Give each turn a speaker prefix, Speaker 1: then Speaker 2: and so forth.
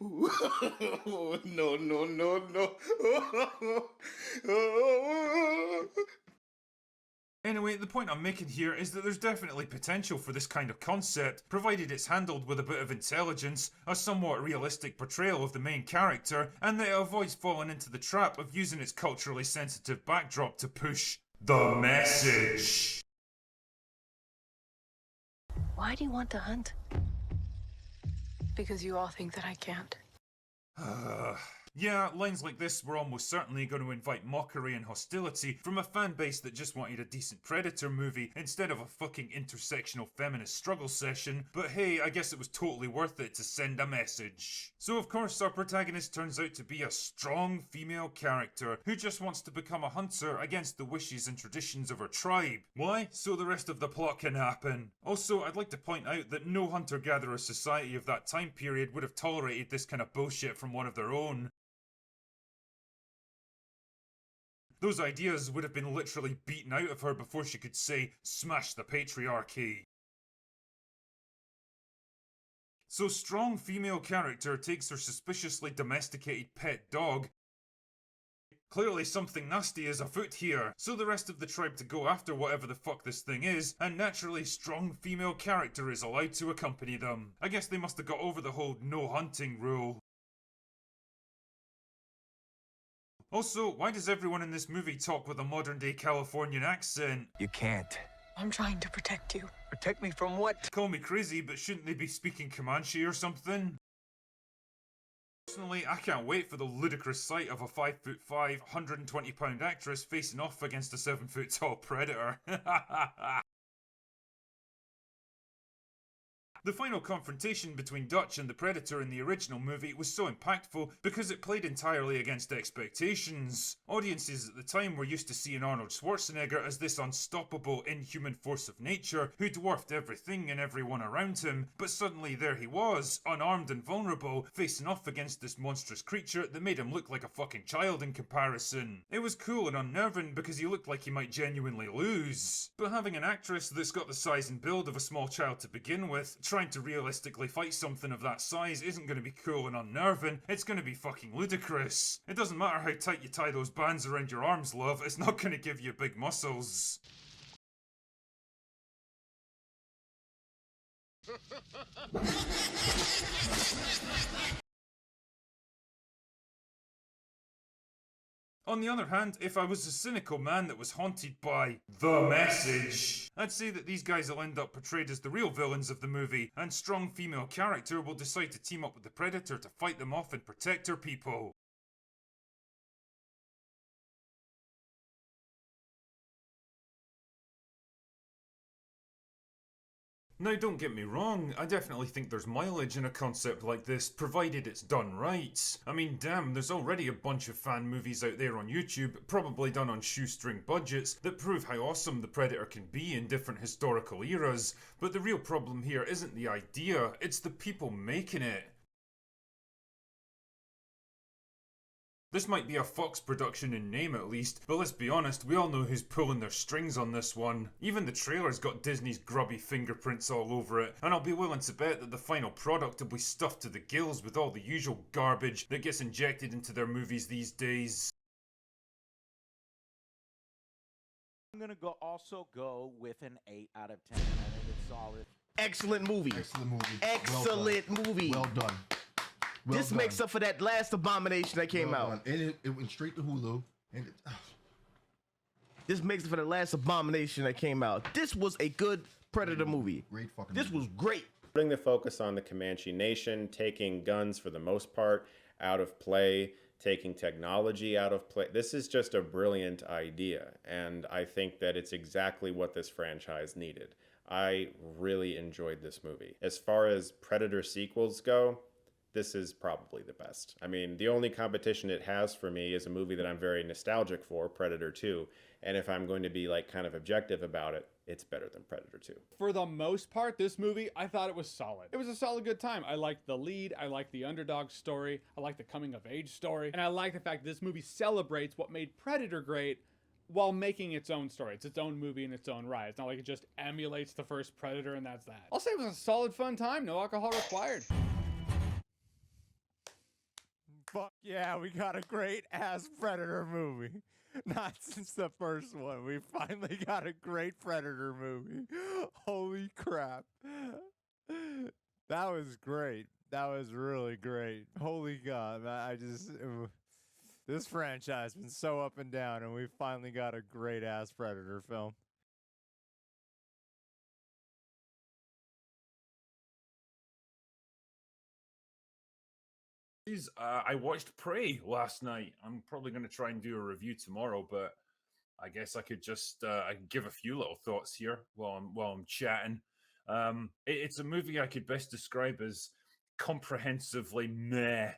Speaker 1: No, no, no, no.
Speaker 2: Anyway, the point I'm making here is that there's definitely potential for this kind of concept, provided it's handled with a bit of intelligence, a somewhat realistic portrayal of the main character, and that it avoids falling into the trap of using its culturally sensitive backdrop to push the message.
Speaker 3: Why do you want to hunt? Because you all think that I can't.
Speaker 2: Yeah, lines like this were almost certainly going to invite mockery and hostility from a fan base that just wanted a decent Predator movie instead of a fucking intersectional feminist struggle session, but hey, I guess it was totally worth it to send a message. So of course our protagonist turns out to be a strong female character who just wants to become a hunter against the wishes and traditions of her tribe. Why? So the rest of the plot can happen. Also, I'd like to point out that no hunter-gatherer society of that time period would have tolerated this kind of bullshit from one of their own. Those ideas would have been literally beaten out of her before she could say, "Smash the patriarchy." So strong female character takes her suspiciously domesticated pet dog. Clearly something nasty is afoot here, so the rest of the tribe to go after whatever the fuck this thing is, and naturally strong female character is allowed to accompany them. I guess they must have got over the whole no hunting rule. Also, why does everyone in this movie talk with a modern day Californian accent?
Speaker 4: You can't.
Speaker 3: I'm trying to protect you.
Speaker 4: Protect me from what?
Speaker 2: Call me crazy, but shouldn't they be speaking Comanche or something? Personally, I can't wait for the ludicrous sight of a 5'5", 120-pound actress facing off against a 7-foot tall predator. The final confrontation between Dutch and the Predator in the original movie was so impactful because it played entirely against expectations. Audiences at the time were used to seeing Arnold Schwarzenegger as this unstoppable, inhuman force of nature who dwarfed everything and everyone around him, but suddenly there he was, unarmed and vulnerable, facing off against this monstrous creature that made him look like a fucking child in comparison. It was cool and unnerving because he looked like he might genuinely lose. But having an actress that's got the size and build of a small child to begin with, trying to realistically fight something of that size isn't going to be cool and unnerving, it's going to be fucking ludicrous. It doesn't matter how tight you tie those bands around your arms, love, it's not going to give you big muscles. On the other hand, if I was a cynical man that was haunted by the message, I'd say that these guys will end up portrayed as the real villains of the movie, and strong female character will decide to team up with the Predator to fight them off and protect her people. Now don't get me wrong, I definitely think there's mileage in a concept like this, provided it's done right. I mean damn, there's already a bunch of fan movies out there on YouTube, probably done on shoestring budgets, that prove how awesome the Predator can be in different historical eras, but the real problem here isn't the idea, it's the people making it. This might be a Fox production in name at least, but let's be honest, we all know who's pulling their strings on this one. Even the trailer's got Disney's grubby fingerprints all over it, and I'll be willing to bet that the final product will be stuffed to the gills with all the usual garbage that gets injected into their movies these days.
Speaker 5: I'm gonna also go with an 8 out of 10. I think it's solid.
Speaker 6: Excellent movie.
Speaker 7: Excellent movie.
Speaker 6: Excellent movie.
Speaker 7: Well done.
Speaker 6: This makes up for that last abomination that came out.
Speaker 7: And it went straight to Hulu. And
Speaker 6: This makes up for the last abomination that came out. This was a good Predator movie.
Speaker 7: great fucking
Speaker 6: This
Speaker 7: movie.
Speaker 6: was great.
Speaker 8: Putting the focus on the Comanche Nation, taking guns for the most part out of play, taking technology out of play. This is just a brilliant idea, and I think that it's exactly what this franchise needed. I really enjoyed this movie. As far as Predator sequels go, this is probably the best. I mean, the only competition it has for me is a movie that I'm very nostalgic for, Predator 2. And if I'm going to be like kind of objective about it, it's better than Predator 2.
Speaker 9: For the most part, this movie, I thought it was solid. It was a solid good time. I liked the lead, I liked the underdog story, I liked the coming of age story, and I like the fact this movie celebrates what made Predator great while making its own story. It's its own movie in its own right. It's not like it just emulates the first Predator and that's that. I'll say it was a solid fun time, no alcohol required.
Speaker 5: Fuck yeah, we got a great ass Predator movie. Not since the first one. We finally got a great Predator movie. Holy crap. That was great. That was really great. Holy God. This franchise has been so up and down, and we finally got a great ass Predator film.
Speaker 2: I watched Prey last night. I'm probably going to try and do a review tomorrow, but I guess I could just I can give a few little thoughts here while I'm chatting. It's a movie I could best describe as comprehensively meh.